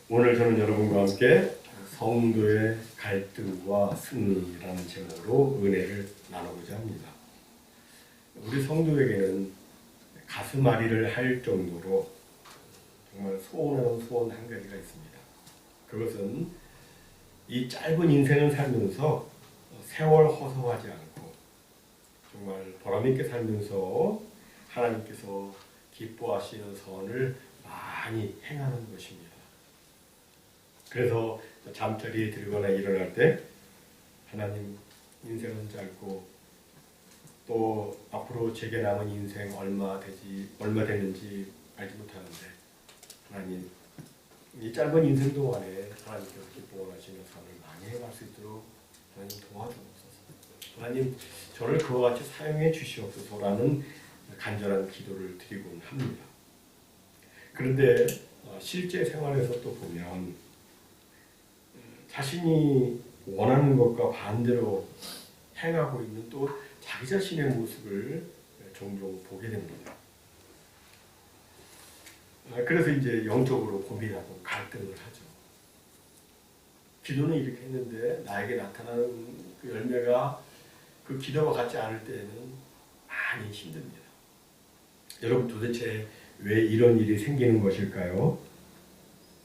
오늘 저는 여러분과 함께 성도의 갈등과 승리라는 제목으로 은혜를 나누고자 합니다. 우리 성도에게는 가슴앓이를 할 정도로 정말 소원하는 소원 한 가지가 있습니다. 그것은 이 짧은 인생을 살면서 세월 허송하지 않고 정말 보람있게 살면서 하나님께서 기뻐하시는 선을 많이 행하는 것입니다. 그래서 잠자리에 들거나 일어날 때 하나님, 인생은 짧고 또 앞으로 제게 남은 인생 얼마 되는지 알지 못하는데 하나님, 이 짧은 인생 동안에 하나님께서 기뻐하시는 선을 많이 해갈 수 있도록 하나님 도와주옵소서. 하나님, 저를 그와 같이 사용해 주시옵소서라는 간절한 기도를 드리곤 합니다. 그런데 실제 생활에서 또 보면 자신이 원하는 것과 반대로 행하고 있는 또 자기 자신의 모습을 종종 보게 됩니다. 그래서 이제 영적으로 고민하고 갈등을 하죠. 기도는 이렇게 했는데 나에게 나타나는 그 열매가 그 기도와 같지 않을 때에는 많이 힘듭니다. 여러분, 도대체 왜 이런 일이 생기는 것일까요?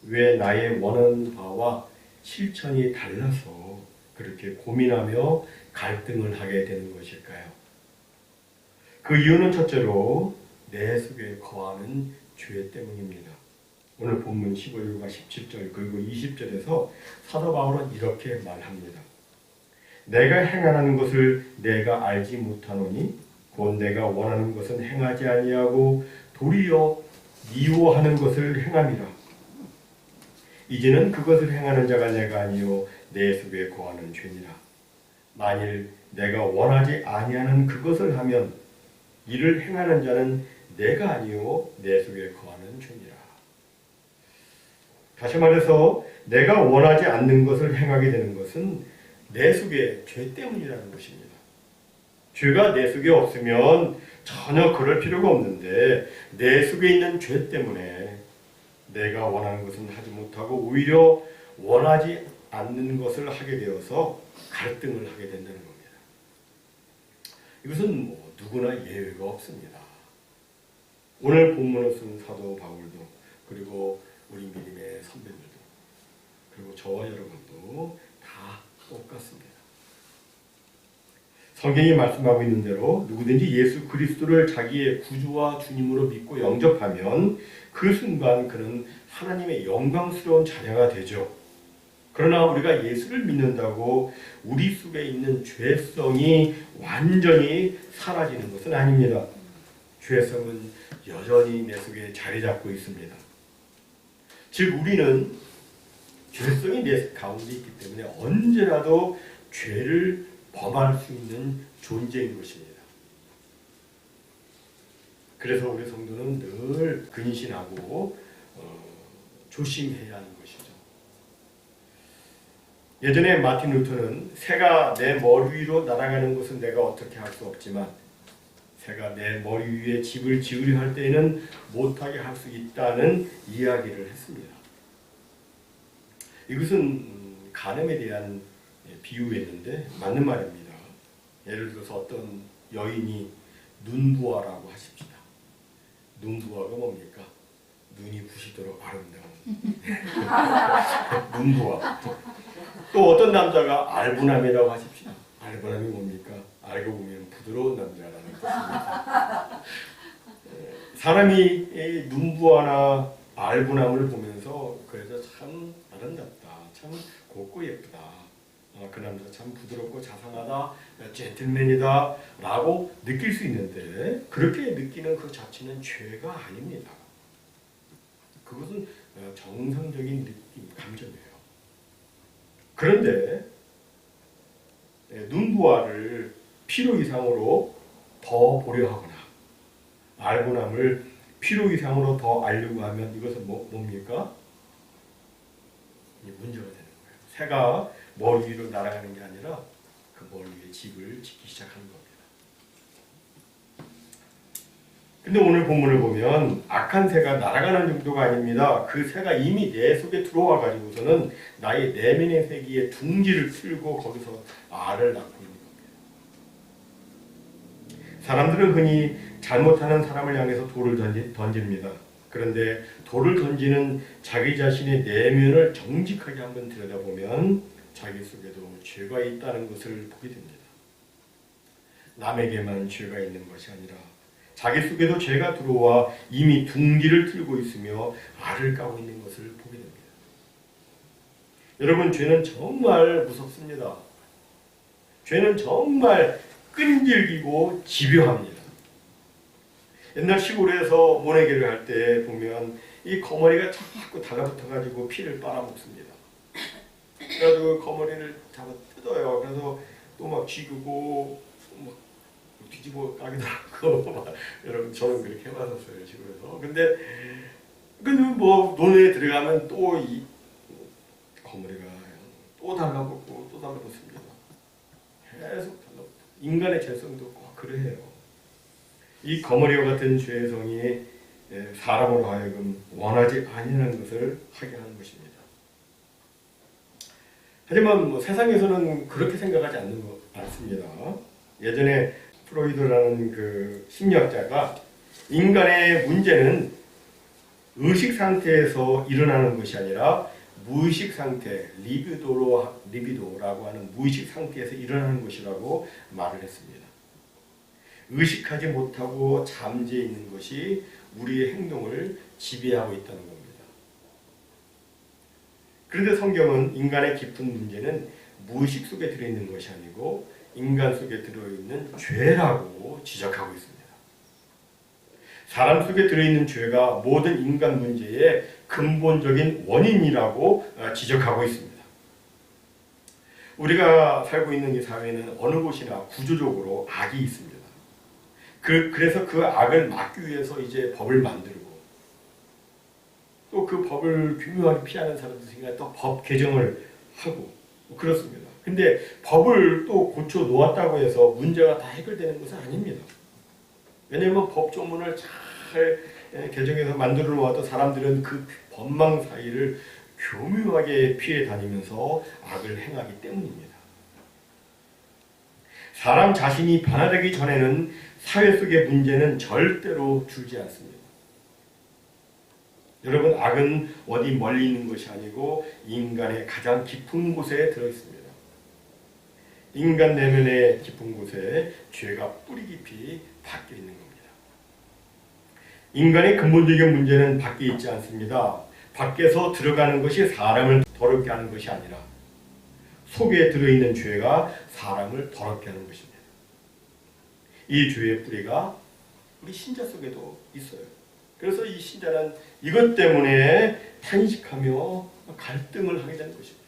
왜 나의 원하는 바와 실천이 달라서 그렇게 고민하며 갈등을 하게 되는 것일까요? 그 이유는 첫째로 내 속에 거하는 죄 때문입니다. 오늘 본문 15절과 17절 그리고 20절에서 사도 바울은 이렇게 말합니다. 내가 행하는 것을 내가 알지 못하노니 곧 내가 원하는 것은 행하지 아니하고 도리어 미워하는 것을 행함이라. 이제는 그것을 행하는 자가 내가 아니요 내 속에 거하는 죄니라. 만일 내가 원하지 아니하는 그것을 하면 이를 행하는 자는 내가 아니요 내 속에 거하는 죄니라. 다시 말해서 내가 원하지 않는 것을 행하게 되는 것은 내 속에 죄 때문이라는 것입니다. 죄가 내 속에 없으면 전혀 그럴 필요가 없는데 내 속에 있는 죄 때문에 내가 원하는 것은 하지 못하고 오히려 원하지 않는 것을 하게 되어서 갈등을 하게 된다는 겁니다. 이것은 누구나 예외가 없습니다. 오늘 본문을 쓴 사도 바울도 그리고 우리 믿음의 선배들도 그리고 저와 여러분도 다 똑같습니다. 성경이 말씀하고 있는 대로 누구든지 예수 그리스도를 자기의 구주와 주님으로 믿고 영접하면 그 순간 그는 하나님의 영광스러운 자녀가 되죠. 그러나 우리가 예수를 믿는다고 우리 속에 있는 죄성이 완전히 사라지는 것은 아닙니다. 죄성은 여전히 내 속에 자리 잡고 있습니다. 즉 우리는 죄성이 내 가운데 있기 때문에 언제라도 죄를 범할 수 있는 존재인 것입니다. 그래서 우리 성도는 늘 근신하고 조심해야 하는 것이죠. 예전에 마틴 루터는 새가 내 머리 위로 날아가는 것은 내가 어떻게 할 수 없지만 새가 내 머리 위에 집을 지으려 할 때에는 못하게 할 수 있다는 이야기를 했습니다. 이것은 간음에 대한 비유였는데 맞는 말입니다. 예를 들어서 어떤 여인이 눈부화라고 하십시다. 눈부화가 뭡니까? 눈이 부시도록 아름다운 눈부화. 또 어떤 남자가 알부남이라고 하십시다. 알부남이 뭡니까? 알고 보면 부드러운 남자라는 뜻입니다. 사람이 눈부화나 알부남을 보면서 그래서 참 아름답다, 참 곱고 예쁘다, 그 남자 참 부드럽고 자상하다, 젠틀맨이다 라고 느낄 수 있는데 그렇게 느끼는 그 자체는 죄가 아닙니다. 그것은 정상적인 느낌, 감정이에요. 그런데 눈부화를 필요 이상으로 더 보려 하거나 알부남을 필요 이상으로 더 알려고 하면 이것은 뭡니까? 문제가 되는 거예요. 새가 머리 위로 날아가는 게 아니라 그 머리 위에 집을 짓기 시작하는 겁니다. 근데 오늘 본문을 보면 악한 새가 날아가는 정도가 아닙니다. 그 새가 이미 내 속에 들어와 가지고서는 나의 내면의 세계에 둥지를 틀고 거기서 알을 낳고 있는 겁니다. 사람들은 흔히 잘못하는 사람을 향해서 돌을 던집니다. 그런데 돌을 던지는 자기 자신의 내면을 정직하게 한번 들여다보면 자기 속에도 죄가 있다는 것을 보게 됩니다. 남에게만 죄가 있는 것이 아니라 자기 속에도 죄가 들어와 이미 둥지를 틀고 있으며 알을 까고 있는 것을 보게 됩니다. 여러분, 죄는 정말 무섭습니다. 죄는 정말 끈질기고 집요합니다. 옛날 시골에서 모내기를 할 때 보면 이 거머리가 자꾸 달라붙어가지고 피를 빨아먹습니다. 그래가지고 거머리를 잡아 뜯어요. 그래서 또 막 쥐고 막 뒤집어 까기도 하고 여러분 저는 그렇게 해봤었어요 시골에서. 근데 뭐 논에 들어가면 또 이 거머리가 또 달라붙고 또 달라붙습니다. 계속 달라붙고 인간의 죄성도 꼭 그래요. 이 거머리와 같은 죄성이 사람으로 하여금 원하지 아니하는 것을 하게 하는 것입니다. 하지만 뭐 세상에서는 그렇게 생각하지 않습니다. 예전에 프로이드라는 그 심리학자가 인간의 문제는 의식 상태에서 일어나는 것이 아니라 무의식 상태, 리비도라고 하는 무의식 상태에서 일어나는 것이라고 말을 했습니다. 의식하지 못하고 잠재해 있는 것이 우리의 행동을 지배하고 있다는 겁니다. 그런데 성경은 인간의 깊은 문제는 무의식 속에 들어있는 것이 아니고 인간 속에 들어있는 죄라고 지적하고 있습니다. 사람 속에 들어있는 죄가 모든 인간 문제의 근본적인 원인이라고 지적하고 있습니다. 우리가 살고 있는 이 사회는 어느 곳이나 구조적으로 악이 있습니다. 그래서 그 악을 막기 위해서 이제 법을 만들고 또 그 법을 교묘하게 피하는 사람들 생각 또 법 개정을 하고 그렇습니다. 근데 법을 또 고쳐 놓았다고 해서 문제가 다 해결되는 것은 아닙니다. 왜냐하면 법 조문을 잘 개정해서 만들어 놓았던 사람들은 그 법망 사이를 교묘하게 피해 다니면서 악을 행하기 때문입니다. 사람 자신이 변화되기 전에는 사회 속의 문제는 절대로 줄지 않습니다. 여러분, 악은 어디 멀리 있는 것이 아니고 인간의 가장 깊은 곳에 들어있습니다. 인간 내면의 깊은 곳에 죄가 뿌리 깊이 박혀 있는 겁니다. 인간의 근본적인 문제는 밖에 있지 않습니다. 밖에서 들어가는 것이 사람을 더럽게 하는 것이 아니라 속에 들어있는 죄가 사람을 더럽게 하는 것입니다. 이 죄의 뿌리가 우리 신자 속에도 있어요. 그래서 이 신자는 이것 때문에 탄식하며 갈등을 하게 되는 것입니다.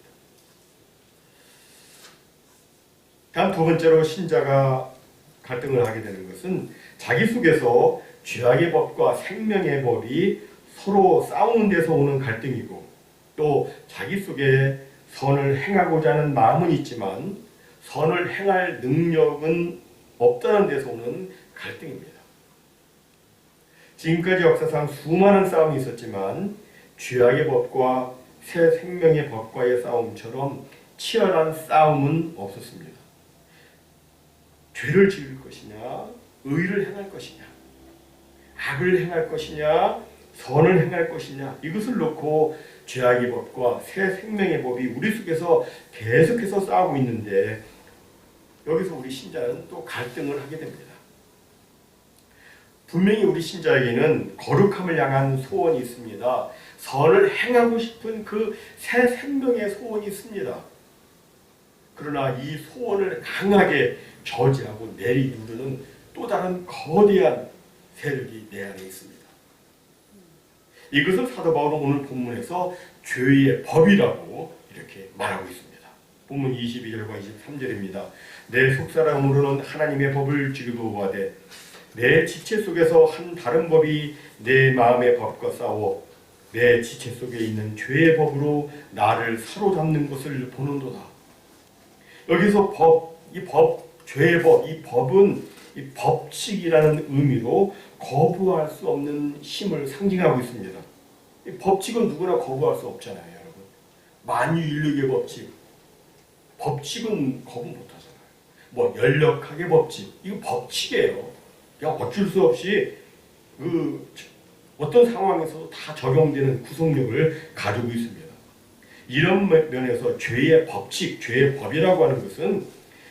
다음 두 번째로 신자가 갈등을 하게 되는 것은 자기 속에서 죄악의 법과 생명의 법이 서로 싸우는 데서 오는 갈등이고 또 자기 속에 선을 행하고자 하는 마음은 있지만 선을 행할 능력은 없다는 데서 오는 갈등입니다. 지금까지 역사상 수많은 싸움이 있었지만 죄악의 법과 새 생명의 법과의 싸움처럼 치열한 싸움은 없었습니다. 죄를 지을 것이냐, 의를 행할 것이냐, 악을 행할 것이냐, 선을 행할 것이냐, 이것을 놓고 죄악의 법과 새 생명의 법이 우리 속에서 계속해서 싸우고 있는데 여기서 우리 신자는 또 갈등을 하게 됩니다. 분명히 우리 신자에게는 거룩함을 향한 소원이 있습니다. 선을 행하고 싶은 그 새 생명의 소원이 있습니다. 그러나 이 소원을 강하게 저지하고 내리누르는 또 다른 거대한 세력이 내 안에 있습니다. 이것을 사도 바울은 오늘 본문에서 죄의 법이라고 이렇게 말하고 있습니다. 본문 22절과 23절입니다. 내 속사람으로는 하나님의 법을 즐거워하되 내 지체 속에서 한 다른 법이 내 마음의 법과 싸워 내 지체 속에 있는 죄의 법으로 나를 사로잡는 것을 보는도다. 여기서 이 법 죄의 법, 이 법은 이 법칙이라는 의미로 거부할 수 없는 힘을 상징하고 있습니다. 이 법칙은 누구나 거부할 수 없잖아요, 여러분. 만유인력의 법칙, 법칙은 거부 못하잖아요. 뭐 연력학의 법칙, 이거 법칙이에요. 그냥 어쩔 수 없이 어떤 상황에서도 다 적용되는 구속력을 가지고 있습니다. 이런 면에서 죄의 법칙, 죄의 법이라고 하는 것은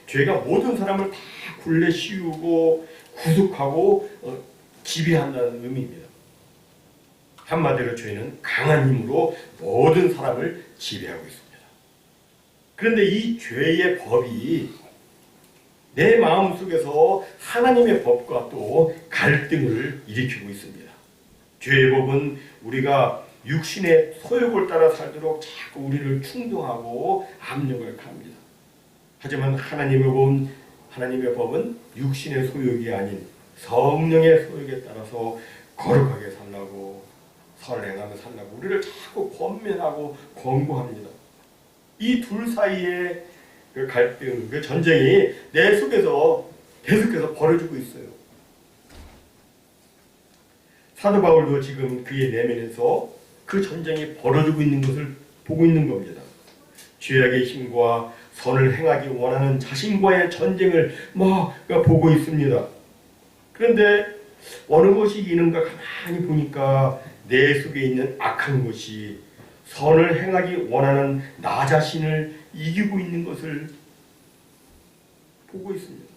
죄가 모든 사람을 다 굴레 씌우고 구속하고 지배한다는 의미입니다. 한마디로 죄는 강한 힘으로 모든 사람을 지배하고 있습니다. 그런데 이 죄의 법이 내 마음속에서 하나님의 법과 또 갈등을 일으키고 있습니다. 죄의 법은 우리가 육신의 소욕을 따라 살도록 자꾸 우리를 충동하고 압력을 가합니다. 하지만 하나님의 법은 육신의 소욕이 아닌 성령의 소욕에 따라서 거룩하게 살라고 선행하며 살라고 우리를 자꾸 권면하고 권고합니다. 이 둘 사이의 그 갈등, 그 전쟁이 내 속에서 계속해서 벌어지고 있어요. 사도 바울도 지금 그의 내면에서 그 전쟁이 벌어지고 있는 것을 보고 있는 겁니다. 죄악의 힘과 선을 행하기 원하는 자신과의 전쟁을 보고 있습니다. 그런데 어느 것이 이기는가 가만히 보니까 내 속에 있는 악한 것이 선을 행하기 원하는 나 자신을 이기고 있는 것을 보고 있습니다.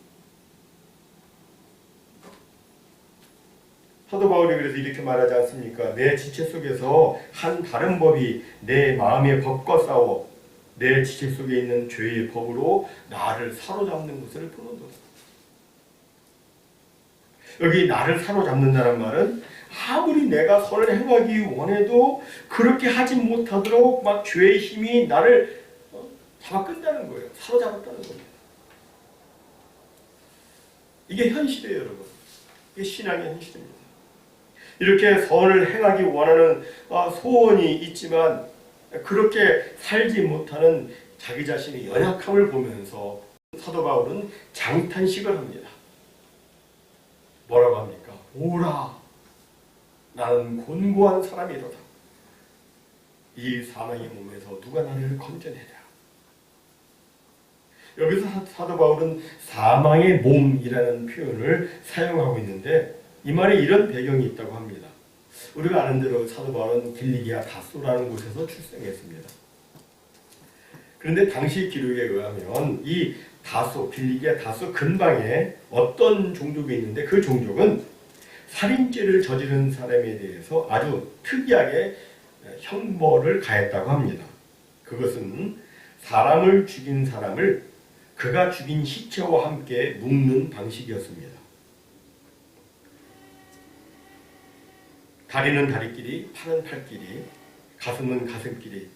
사도 바울이 그래서 이렇게 말하지 않습니까? 내 지체 속에서 한 다른 법이 내 마음의 법과 싸워 내 지체 속에 있는 죄의 법으로 나를 사로잡는 것을 보는도다. 여기 나를 사로잡는다는 말은 아무리 내가 선을 행하기 원해도 그렇게 하지 못하도록 막 죄의 힘이 나를 잡아 끈다는 거예요. 사로잡았다는 겁니다. 이게 현실이에요, 여러분. 이게 신앙의 현실입니다. 이렇게 선을 행하기 원하는 소원이 있지만 그렇게 살지 못하는 자기 자신의 연약함을 보면서 사도 바울은 장탄식을 합니다. 뭐라고 합니까? 오라, 나는 곤고한 사람이로다. 이 사망의 몸에서 누가 나를 건져내랴. 여기서 사도 바울은 사망의 몸이라는 표현을 사용하고 있는데 이 말에 이런 배경이 있다고 합니다. 우리가 아는 대로 사도 바울은 길리기아 다소라는 곳에서 출생했습니다. 그런데 당시 기록에 의하면 이 다소, 길리기아 다소 근방에 어떤 종족이 있는데 그 종족은 살인죄를 저지른 사람에 대해서 아주 특이하게 형벌을 가했다고 합니다. 그것은 사람을 죽인 사람을 그가 죽인 시체와 함께 묵는 방식이었습니다. 다리는 다리끼리, 팔은 팔끼리, 가슴은 가슴끼리,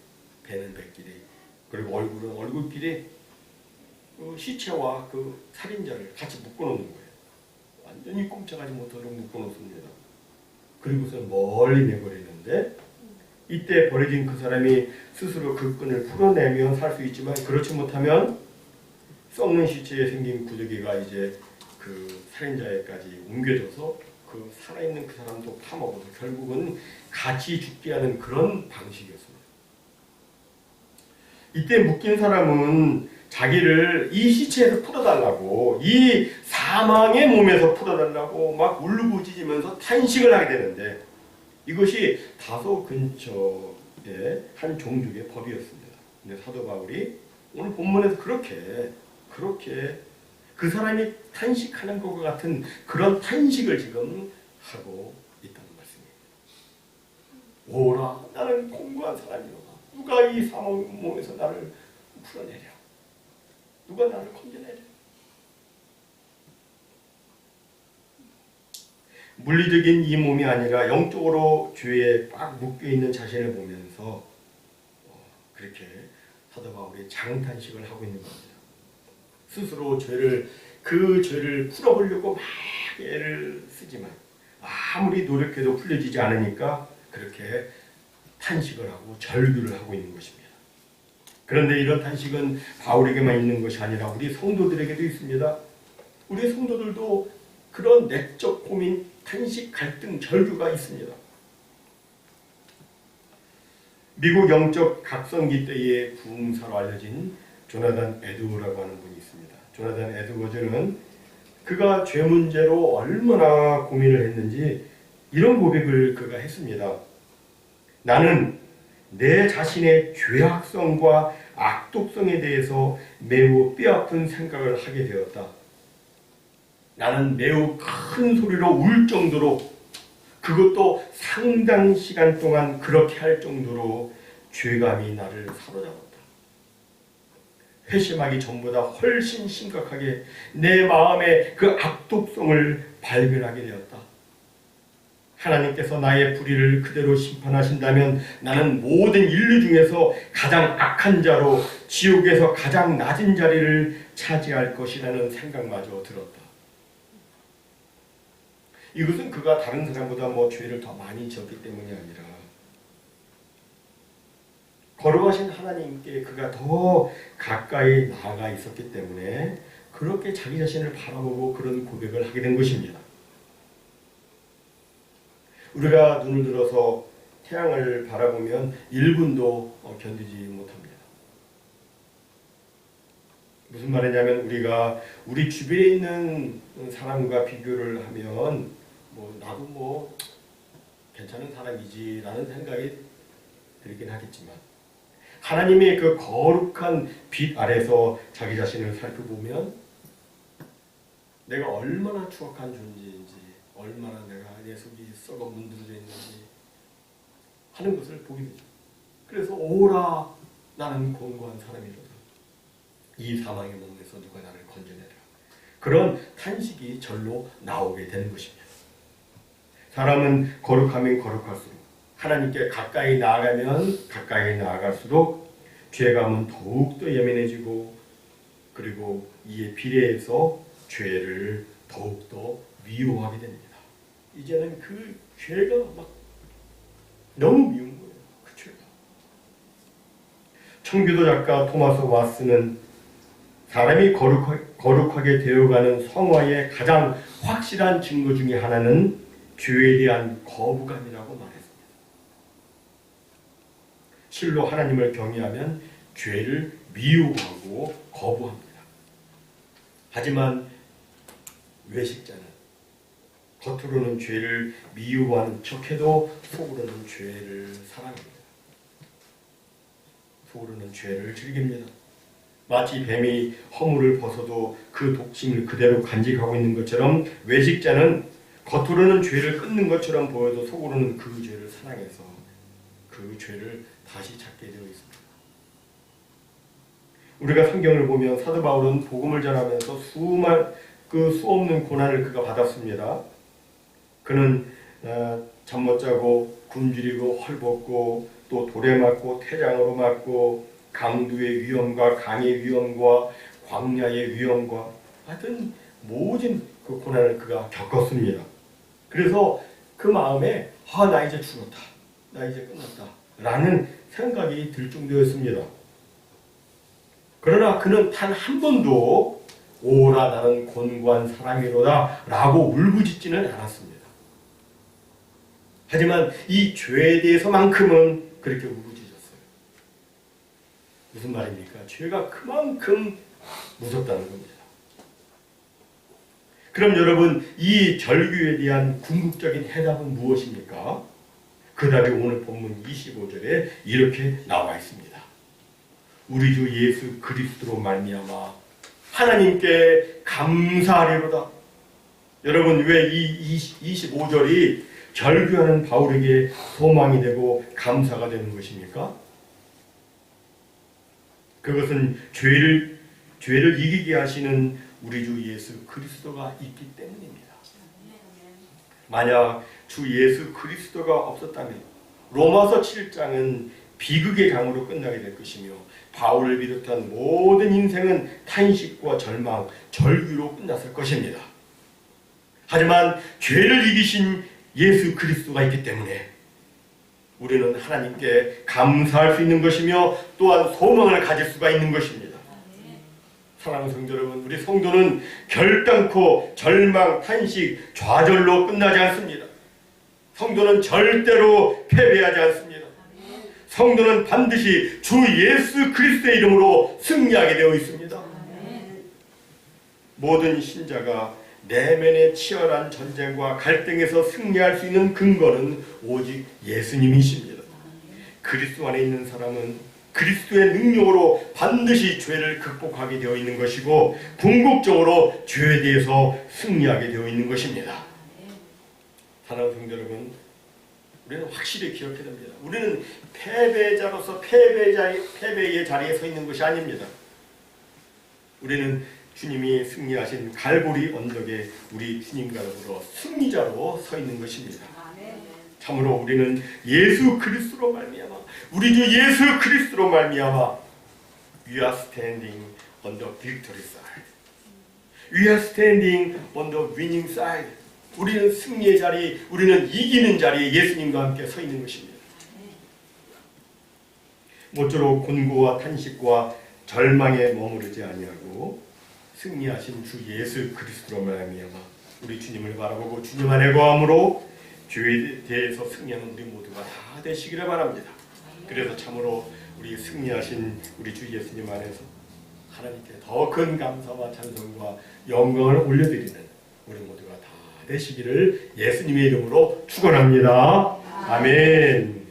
배는 배끼리, 그리고 얼굴은 얼굴끼리 그 시체와 그 살인자를 같이 묶어놓는 거예요. 완전히 꼼짝하지 못하도록 묶어놓습니다. 그리고서 멀리 내버리는데 이때 버려진 그 사람이 스스로 그 끈을 풀어내면 살 수 있지만 그렇지 못하면 썩는 시체에 생긴 구더기가 이제 그 살인자에까지 옮겨져서 그 살아있는 그 사람도 파먹어서 결국은 같이 죽게 하는 그런 방식이었습니다. 이때 묶인 사람은 자기를 이 시체에서 풀어달라고 이 사망의 몸에서 풀어달라고 막 울부짖으면서 탄식을 하게 되는데 이것이 다소 근처의 한 종족의 법이었습니다. 근데 사도 바울이 오늘 본문에서 그렇게 그 사람이 탄식하는 것과 같은 그런 탄식을 지금 하고 있다는 말씀입니다. 오라, 나는 공고한 사람이로다. 누가 이 사망 몸에서 나를 풀어내랴. 누가 나를 건져내랴. 물리적인 이 몸이 아니라 영적으로 죄에 꽉 묶여있는 자신을 보면서 그렇게 사도 바울이 장탄식을 하고 있는 겁니다. 스스로 그 죄를 풀어보려고 막 애를 쓰지만 아무리 노력해도 풀려지지 않으니까 그렇게 탄식을 하고 절규를 하고 있는 것입니다. 그런데 이런 탄식은 바울에게만 있는 것이 아니라 우리 성도들에게도 있습니다. 우리 성도들도 그런 내적 고민, 탄식, 갈등, 절규가 있습니다. 미국 영적 각성기 때의 부흥사로 알려진 조나단 에드워라고 하는 분이 있습니다. 조나단 에드워즈는 그가 죄 문제로 얼마나 고민을 했는지 이런 고백을 그가 했습니다. 나는 내 자신의 죄악성과 악독성에 대해서 매우 뼈아픈 생각을 하게 되었다. 나는 매우 큰 소리로 울 정도로, 그것도 상당 시간 동안 그렇게 할 정도로 죄감이 나를 사로잡았다. 회심하기 전보다 훨씬 심각하게 내 마음의 그 악독성을 발견하게 되었다. 하나님께서 나의 불의를 그대로 심판하신다면 나는 모든 인류 중에서 가장 악한 자로 지옥에서 가장 낮은 자리를 차지할 것이라는 생각마저 들었다. 이것은 그가 다른 사람보다 죄를 더 많이 지었기 때문이 아니라 거룩하신 하나님께 그가 더 가까이 나아가 있었기 때문에 그렇게 자기 자신을 바라보고 그런 고백을 하게 된 것입니다. 우리가 눈을 들어서 태양을 바라보면 1분도 견디지 못합니다. 무슨 말이냐면 우리가 우리 주변에 있는 사람과 비교를 하면 나도 괜찮은 사람이지 라는 생각이 들긴 하겠지만 하나님의 그 거룩한 빛 아래서 자기 자신을 살펴보면 내가 얼마나 추악한 존재인지, 얼마나 내 속이 썩어 문드러져 있는지 하는 것을 보게 되죠. 그래서 오라 나는 곤고한 사람이로다. 이 사망의 몸에서 누가 나를 건져내라. 그런 탄식이 절로 나오게 되는 것입니다. 사람은 거룩하면 거룩할수록, 하나님께 가까이 나아가면 가까이 나아갈수록 죄감은 더욱더 예민해지고, 그리고 이에 비례해서 죄를 더욱더 미워하게 됩니다. 이제는 그 죄가 너무 미운 거예요. 그 죄가. 청교도 작가 토마스 와스는 사람이 거룩하게 되어가는 성화의 가장 확실한 증거 중에 하나는 죄에 대한 거부감이라고 말했습니다. 실로 하나님을 경외하면 죄를 미워하고 거부합니다. 하지만 외식자는 겉으로는 죄를 미워하는 척해도 속으로는 죄를 사랑합니다. 속으로는 죄를 즐깁니다. 마치 뱀이 허물을 벗어도 그 독심을 그대로 간직하고 있는 것처럼 외식자는 겉으로는 죄를 끊는 것처럼 보여도 속으로는 그 죄를 사랑해서 그 죄를 다시 찾게 되어 있습니다. 우리가 성경을 보면 사도 바울은 복음을 전하면서 수없는 고난을 그가 받았습니다. 그는 잠 못 자고 굶주리고 헐벗고 또 돌에 맞고 태장으로 맞고 강두의 위험과 강의 위험과 광야의 위험과 하여튼 모든 그 고난을 그가 겪었습니다. 그래서 그 마음에 나 이제 죽었다. 나 이제 끝났다. 라는 생각이 들 정도였습니다. 그러나 그는 단 한 번도 오라 나는 곤고한 사람이로다 라고 울부짖지는 않았습니다. 하지만 이 죄에 대해서만큼은 그렇게 울부짖었어요. 무슨 말입니까? 죄가 그만큼 무섭다는 겁니다. 그럼 여러분, 이 절규에 대한 궁극적인 해답은 무엇입니까? 그 답이 오늘 본문 25절에 이렇게 나와 있습니다. 우리 주 예수 그리스도로 말미암아 하나님께 감사하리로다. 여러분, 왜 이 25절이 절규하는 바울에게 소망이 되고 감사가 되는 것입니까? 그것은 죄를 이기게 하시는 우리 주 예수 그리스도가 있기 때문입니다. 만약 주 예수 그리스도가 없었다면 로마서 7장은 비극의 강으로 끝나게 될 것이며 바울을 비롯한 모든 인생은 탄식과 절망, 절규로 끝났을 것입니다. 하지만 죄를 이기신 예수 그리스도가 있기 때문에 우리는 하나님께 감사할 수 있는 것이며 또한 소망을 가질 수가 있는 것입니다. 사랑하는 성도 여러분, 우리 성도는 결단코 절망, 탄식, 좌절로 끝나지 않습니다. 성도는 절대로 패배하지 않습니다. 성도는 반드시 주 예수 그리스도의 이름으로 승리하게 되어 있습니다. 모든 신자가 내면의 치열한 전쟁과 갈등에서 승리할 수 있는 근거는 오직 예수님이십니다. 그리스도 안에 있는 사람은 그리스도의 능력으로 반드시 죄를 극복하게 되어 있는 것이고 궁극적으로 죄에 대해서 승리하게 되어 있는 것입니다. 사랑하는 성도 여러분, 우리는 확실히 기억해야 됩니다. 우리는 패배자로서 패배의 자리에 서 있는 것이 아닙니다. 우리는 주님이 승리하신 갈보리 언덕에 우리 주님과 더불어 승리자로 서 있는 것입니다. 참으로 우리는 예수 그리스도로 말미암아, 우리 주 예수 그리스도로 말미암아 We are standing on the victory side. We are standing on the winning side. 우리는 승리의 자리, 우리는 이기는 자리에 예수님과 함께 서 있는 것입니다. 모쪼록 곤고와 탄식과 절망에 머무르지 아니하고 승리하신 주 예수 그리스도로 말미암아 우리 주님을 바라보고 주님 안에 거함으로 죄에 대해서 승리하는 우리 모두가 다 되시기를 바랍니다. 그래서 참으로 우리 승리하신 우리 주 예수님 안에서 하나님께 더 큰 감사와 찬송과 영광을 올려드리는 우리 모두가 다 되시기를 예수님의 이름으로 축원합니다. 아멘.